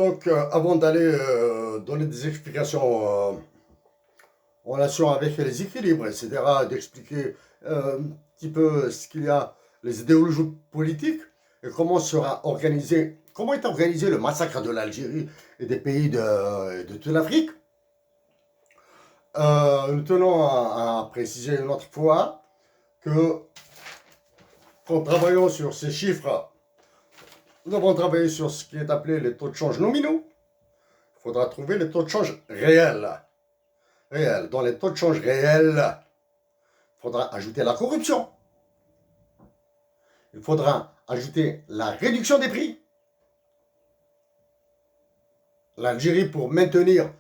Donc, avant d'aller donner des explications en relation avec les équilibres, etc., d'expliquer un petit peu ce qu'il y a, les idéologies politiques, et comment est organisé le massacre de l'Algérie et des pays de toute l'Afrique, nous tenons à préciser une autre fois que, qu'en travaillant sur ces chiffres, nous avons travaillé sur ce qui est appelé les taux de change nominaux. Il faudra trouver les taux de change réels. Dans les taux de change réels, il faudra ajouter la corruption. Il faudra ajouter la réduction des prix. L'Algérie, pour maintenir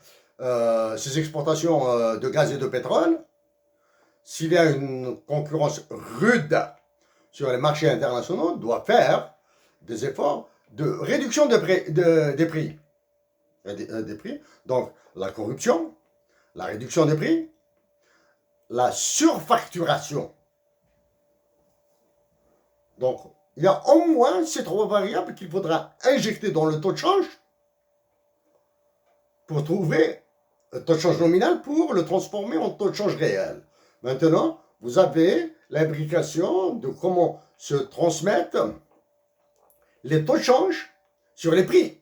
ses exportations de gaz et de pétrole, s'il y a une concurrence rude sur les marchés internationaux, doit faire des efforts de réduction des prix. Donc, la corruption, la réduction des prix, la surfacturation. Donc, il y a au moins ces trois variables qu'il faudra injecter dans le taux de change pour trouver le taux de change nominal pour le transformer en taux de change réel. Maintenant, vous avez l'imbrication de comment se transmettent les taux de change sur les prix.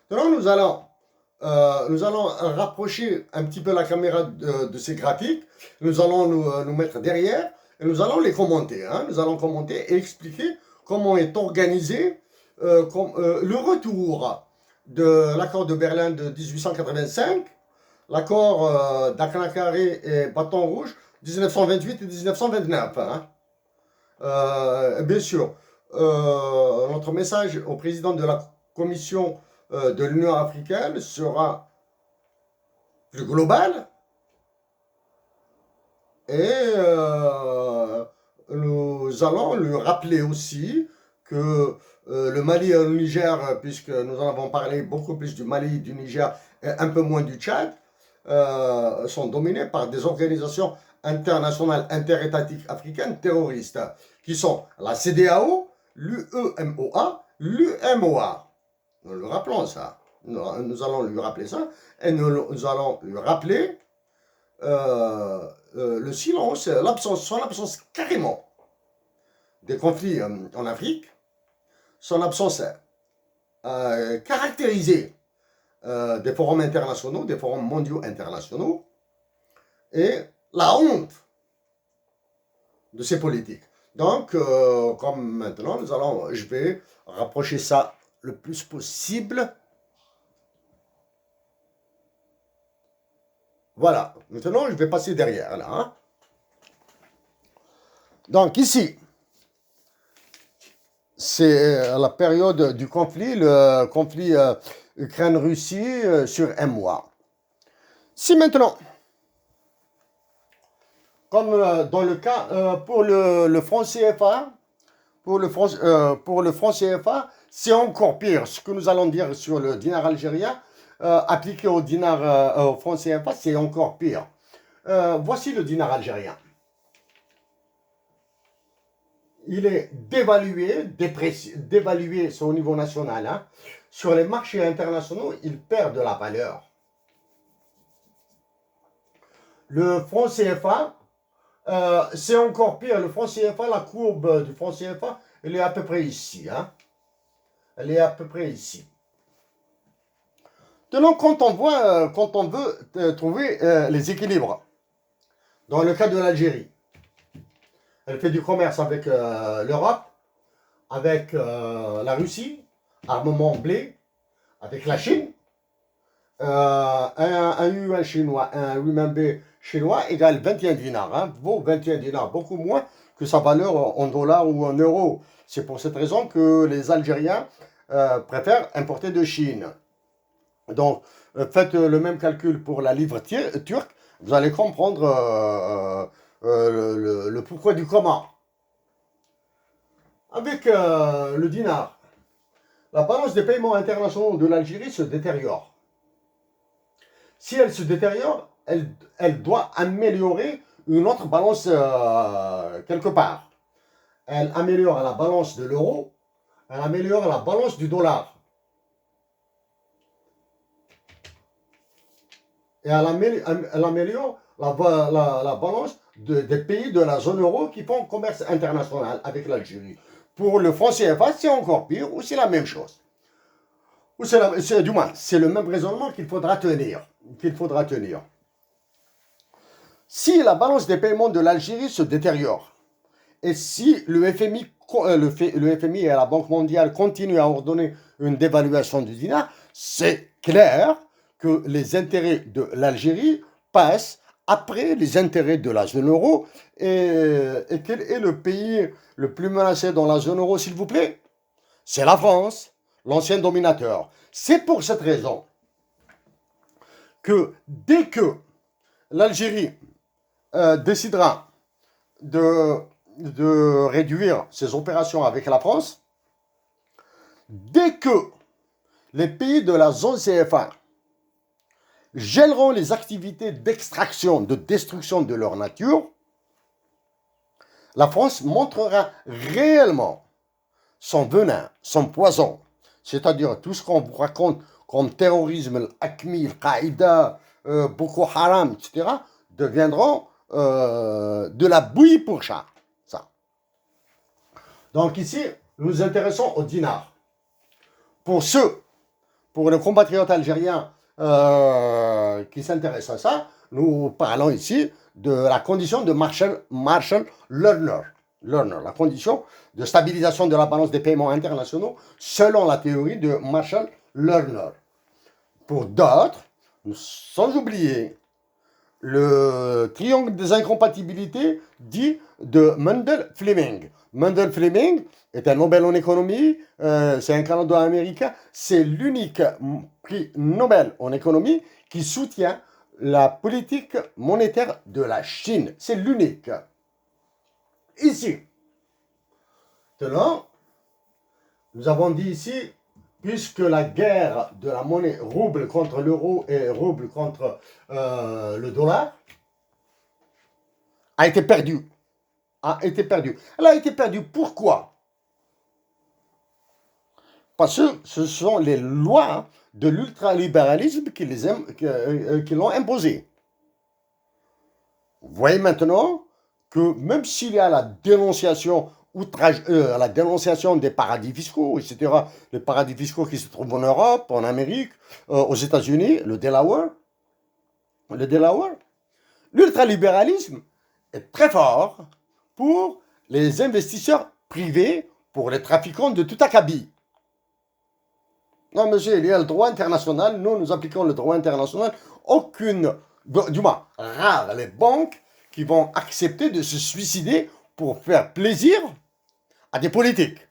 Maintenant, nous allons rapprocher un petit peu la caméra de ces graphiques. Nous allons nous mettre derrière et nous allons les commenter. Nous allons commenter et expliquer comment est organisé le retour de l'accord de Berlin de 1885, l'accord d'Aknakaré et Bâton Rouge 1928 et 1929. Bien sûr, notre message au président de la Commission de l'Union africaine sera plus global et nous allons lui rappeler aussi que le Mali et le Niger, puisque nous en avons parlé beaucoup plus du Mali, du Niger et un peu moins du Tchad, sont dominés par des organisations internationales interétatiques africaines terroristes, qui sont la CEDEAO, l'UEMOA, l'UMOA. Nous le rappelons ça. Nous allons lui rappeler ça. Et nous allons lui rappeler le silence, son absence carrément des conflits en Afrique, son absence caractérisée des forums internationaux, des forums mondiaux internationaux, et la honte de ces politiques. Donc, comme maintenant, je vais rapprocher ça le plus possible. Voilà. Maintenant, je vais passer derrière, là. Donc, ici, c'est la période du conflit, le conflit Ukraine-Russie sur un mois. Si maintenant, comme dans le cas pour le franc CFA, pour le franc CFA, c'est encore pire. Ce que nous allons dire sur le dinar algérien, appliqué au dinar au franc CFA, c'est encore pire. Voici le dinar algérien. Il est dévalué sur au niveau national. Sur les marchés internationaux, il perd de la valeur. Le franc CFA, c'est encore pire. Le franc CFA, la courbe du franc CFA, elle est à peu près ici. Elle est à peu près ici. Donc, quand on veut trouver les équilibres, dans le cas de l'Algérie, elle fait du commerce avec l'Europe, avec la Russie, armement blé, avec la Chine. Un yuan chinois, un renminbi chinois égale 21 dinars. Vaut 21 dinars, beaucoup moins que sa valeur en dollars ou en euros. C'est pour cette raison que les Algériens préfèrent importer de Chine. Donc, faites le même calcul pour la livre turque, vous allez comprendre le pourquoi du comment. Avec le dinar, la balance des paiements internationaux de l'Algérie se détériore. Si elle se détériore, elle doit améliorer une autre balance quelque part. Elle améliore la balance de l'euro, elle améliore la balance du dollar. Et elle améliore la balance des pays de la zone euro qui font commerce international avec l'Algérie. Pour le franc CFA, c'est encore pire ou c'est la même chose. Ou du moins, c'est le même raisonnement qu'il faudra tenir. Si la balance des paiements de l'Algérie se détériore, et si le FMI et la Banque mondiale continuent à ordonner une dévaluation du dinar, c'est clair que les intérêts de l'Algérie passent après les intérêts de la zone euro. Et quel est le pays le plus menacé dans la zone euro, s'il vous plaît? C'est la France, l'ancien dominateur. C'est pour cette raison que dès que l'Algérie décidera de réduire ses opérations avec la France, dès que les pays de la zone CFA gèleront les activités d'extraction, de destruction de leur nature, la France montrera réellement son venin, son poison, c'est-à-dire tout ce qu'on vous raconte comme terrorisme, l'AQMI, Al-Qaïda, Boko Haram, etc., deviendront de la bouillie pour chat. Ça. Donc ici, nous nous intéressons au dinar. Pour les compatriotes algériens qui s'intéressent à ça, nous parlons ici de la condition de Marshall Lerner, la condition de stabilisation de la balance des paiements internationaux selon la théorie de Marshall Lerner. Pour d'autres, sans oublier le triangle des incompatibilités dit de Mendel-Fleming. Mendel-Fleming est un Nobel en économie, c'est un Canado-américain, c'est l'unique prix Nobel en économie qui soutient la politique monétaire de la Chine. C'est l'unique. Ici, maintenant, nous avons dit ici, puisque la guerre de la monnaie rouble contre l'euro et rouble contre le dollar a été perdue. Elle a été perdue. Pourquoi? Parce que ce sont les lois de l'ultralibéralisme qui l'ont imposée. Vous voyez maintenant que même s'il y a la dénonciation la dénonciation des paradis fiscaux, etc., les paradis fiscaux qui se trouvent en Europe, en Amérique, aux États-Unis, le Delaware, l'ultralibéralisme est très fort pour les investisseurs privés, pour les trafiquants de tout acabit. Non, monsieur, il y a le droit international, nous appliquons le droit international, du moins, rares les banques qui vont accepter de se suicider pour faire plaisir à des politiques.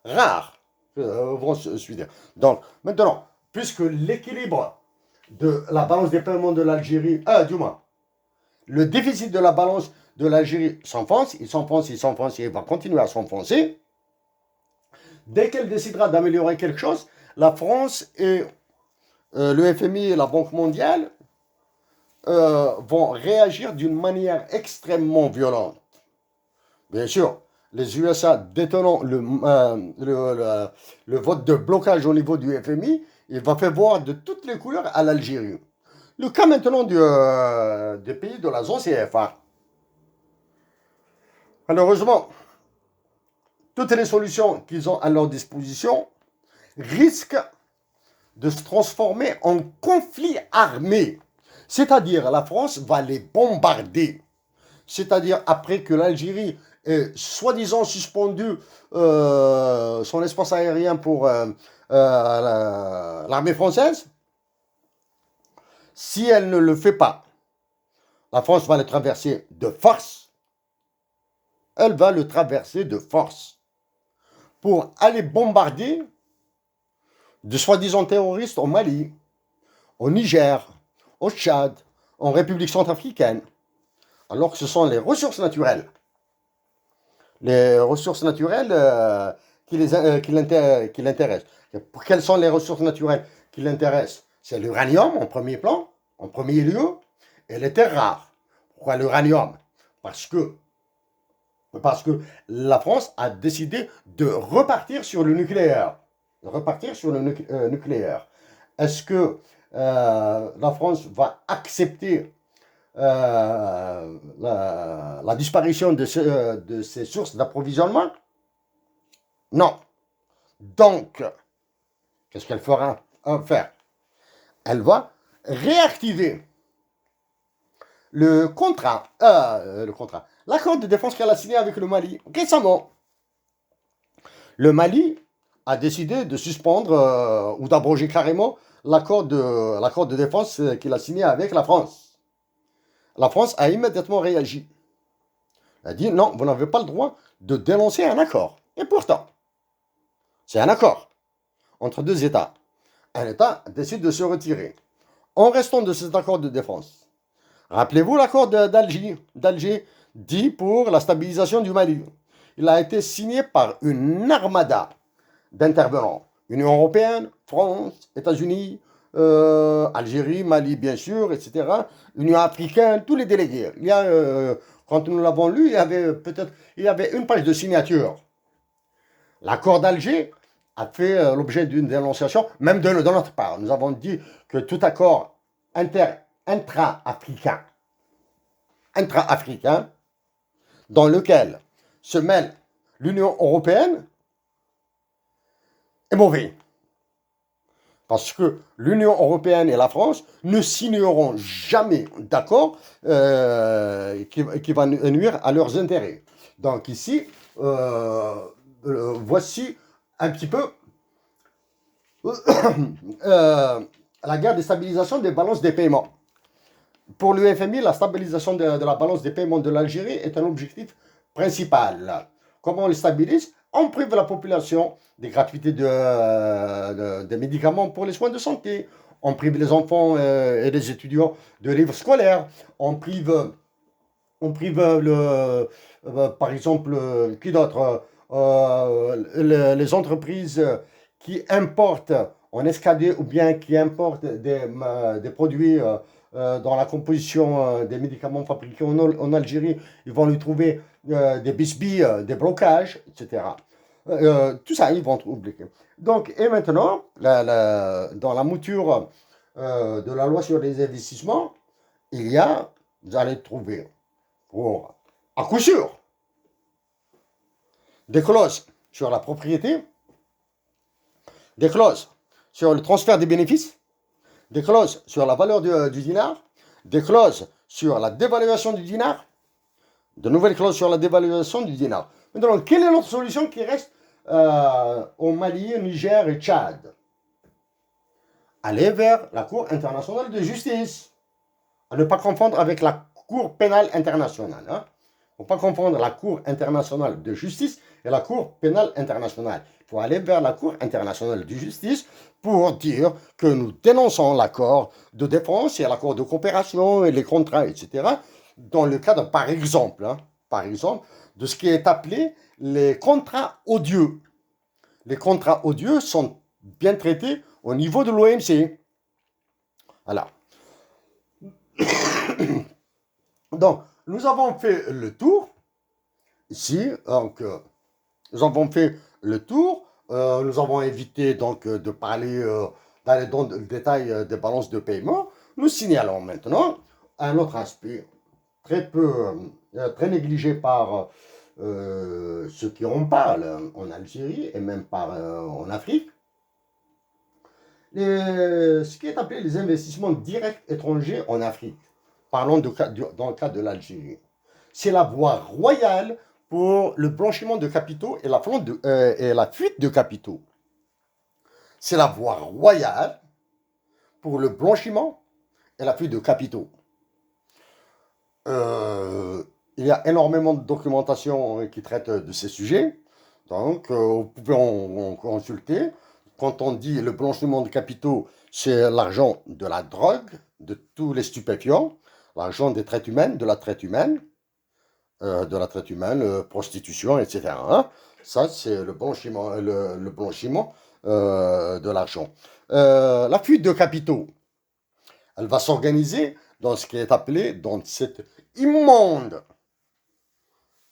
Rares vont se suicider. Donc, maintenant, puisque l'équilibre de la balance des paiements de l'Algérie, du moins, le déficit de la balance de l'Algérie s'enfonce, il va continuer à s'enfoncer. Dès qu'elle décidera d'améliorer quelque chose, la France et le FMI et la Banque mondiale vont réagir d'une manière extrêmement violente. Bien sûr, les USA détenant le vote de blocage au niveau du FMI, il va faire voir de toutes les couleurs à l'Algérie. Le cas maintenant des pays de la zone CFA. Malheureusement, toutes les solutions qu'ils ont à leur disposition risquent de se transformer en conflit armé. C'est-à-dire, la France va les bombarder. C'est-à-dire, après que l'Algérie ait soi-disant suspendu son espace aérien pour l'armée française, si elle ne le fait pas, la France va le traverser de force. Elle va le traverser de force pour aller bombarder de soi-disant terroristes au Mali, au Niger, au Tchad, en République centrafricaine, alors que ce sont les ressources naturelles. Les ressources naturelles qui l'intéressent. Quelles sont les ressources naturelles qui l'intéressent? C'est l'uranium en premier plan, en premier lieu, et les terres rares. Pourquoi l'uranium? Parce que Parce que la France a décidé de repartir sur le nucléaire. De repartir sur le nucléaire. Est-ce que la France va accepter la disparition de ces sources d'approvisionnement? Non. Donc, qu'est-ce qu'elle fera faire? Elle va réactiver l'accord de défense qu'elle a signé avec le Mali récemment. Le Mali a décidé de suspendre ou d'abroger carrément l'accord de défense qu'il a signé avec la France. La France a immédiatement réagi. Elle a dit non, vous n'avez pas le droit de dénoncer un accord. Et pourtant, c'est un accord entre deux États. Un État décide de se retirer. En restant de cet accord de défense, rappelez-vous l'accord d'Alger dit pour la stabilisation du Mali. Il a été signé par une armada d'intervenants. Union européenne, France, États-Unis, Algérie, Mali bien sûr, etc. Union africaine, tous les délégués. Quand nous l'avons lu, il y avait une page de signature. L'accord d'Alger a fait l'objet d'une dénonciation, même de notre part. Nous avons dit que tout accord intra-africain, dans lequel se mêle l'Union européenne, est mauvais. Parce que l'Union européenne et la France ne signeront jamais d'accord qui va nuire à leurs intérêts. Donc ici, voici un petit peu la guerre de stabilisation des balances des paiements. Pour l'UFMI, la stabilisation de la balance des paiements de l'Algérie est un objectif principal. Comment on les stabilise? On prive la population des gratuités des médicaments pour les soins de santé. On prive les enfants et les étudiants de livres scolaires. On prive par exemple, qui d'autre les entreprises qui importent en escadé ou bien qui importent des produits dans la composition des médicaments fabriqués en Algérie, ils vont lui trouver des bisbilles, des blocages, etc. Tout ça, ils vont oublier. Donc, et maintenant, dans la mouture de la loi sur les investissements, vous allez trouver, à coup sûr, des clauses sur la propriété, des clauses sur le transfert des bénéfices, des clauses sur la valeur du dinar, des clauses sur la dévaluation du dinar, de nouvelles clauses sur la dévaluation du dinar. Maintenant, quelle est l'autre solution qui reste au Mali, Niger et Tchad? Aller vers la Cour internationale de justice. À ne pas confondre avec la Cour pénale internationale. Il ne faut pas confondre la Cour internationale de justice et la Cour pénale internationale. Il faut aller vers la Cour internationale de justice pour dire que nous dénonçons l'accord de défense et l'accord de coopération et les contrats, etc. dans le cadre, par exemple, de ce qui est appelé les contrats odieux. Les contrats odieux sont bien traités au niveau de l'OMC. Voilà. Donc, nous avons fait le tour ici. Donc, nous avons fait le tour. Nous avons évité donc de parler, d'aller dans le détail des balances de paiement. Nous signalons maintenant un autre aspect très négligé par ceux qui en parlent en Algérie et même en Afrique. Ce qui est appelé les investissements directs étrangers en Afrique. Parlons dans le cas de l'Algérie. C'est la voie royale pour le blanchiment de capitaux et la fuite de capitaux. C'est la voie royale pour le blanchiment et la fuite de capitaux. Il y a énormément de documentation qui traite de ces sujets. Donc, vous pouvez en consulter. Quand on dit le blanchiment de capitaux, c'est l'argent de la drogue, de tous les stupéfiants, l'argent des traites humaines, de la traite humaine, prostitution, etc. Ça, c'est le blanchiment, le blanchiment de l'argent. La fuite de capitaux, elle va s'organiser dans ce qui est appelé, dans cette immonde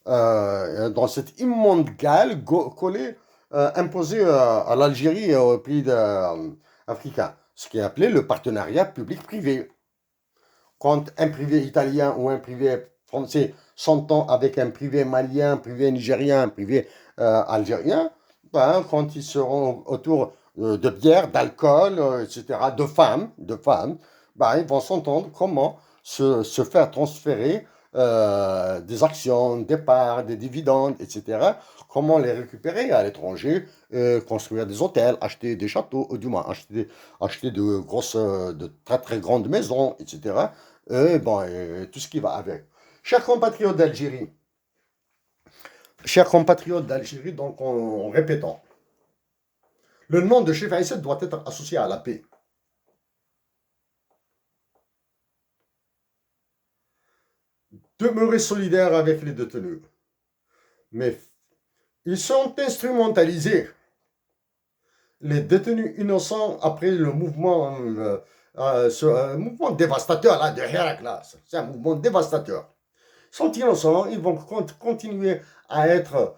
dans cette immonde gale collée, imposée à l'Algérie et aux pays africains, ce qui est appelé le partenariat public-privé. Quand un privé italien ou un privé français s'entend avec un privé malien, un privé nigérien, un privé algérien, ben, quand ils seront autour de bière, d'alcool, etc., de femmes, ben, ils vont s'entendre comment se faire transférer des actions, des parts, des dividendes, etc. Comment les récupérer à l'étranger, construire des hôtels, acheter des châteaux, ou du moins acheter de grosses, de très très grandes maisons, etc. Et bon, et tout ce qui va avec. Chers compatriotes d'Algérie, donc en répétant, le nom de Chef Aïssad doit être associé à la paix. Demeurer solidaire avec les détenus. Mais ils sont instrumentalisés. Les détenus innocents après le mouvement, ce mouvement dévastateur là, de Heraklas. C'est un mouvement dévastateur. Ils sont innocents, ils vont continuer à être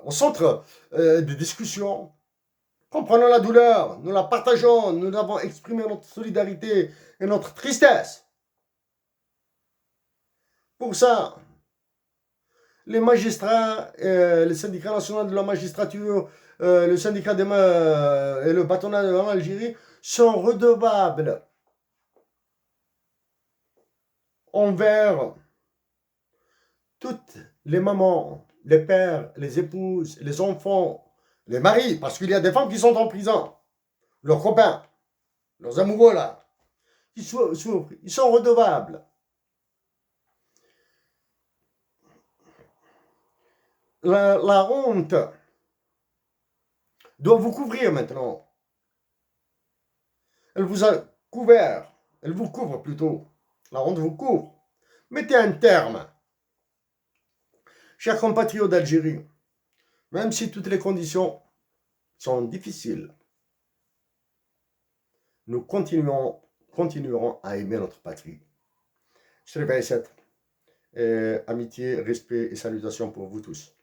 au centre des discussions. Comprenons la douleur, nous la partageons, nous avons exprimé notre solidarité et notre tristesse. Pour ça, les magistrats, le syndicat national de la magistrature, le syndicat et le patronat de l'Algérie sont redevables envers toutes les mamans, les pères, les épouses, les enfants, les maris, parce qu'il y a des femmes qui sont en prison, leurs copains, leurs amoureux là, ils souffrent, ils sont redevables. La honte doit vous couvrir maintenant. Elle vous a couvert, elle vous couvre plutôt. La honte vous couvre. Mettez un terme. Chers compatriotes d'Algérie, même si toutes les conditions sont difficiles, nous continuerons à aimer notre patrie. Je réveille cette amitié, respect et salutations pour vous tous.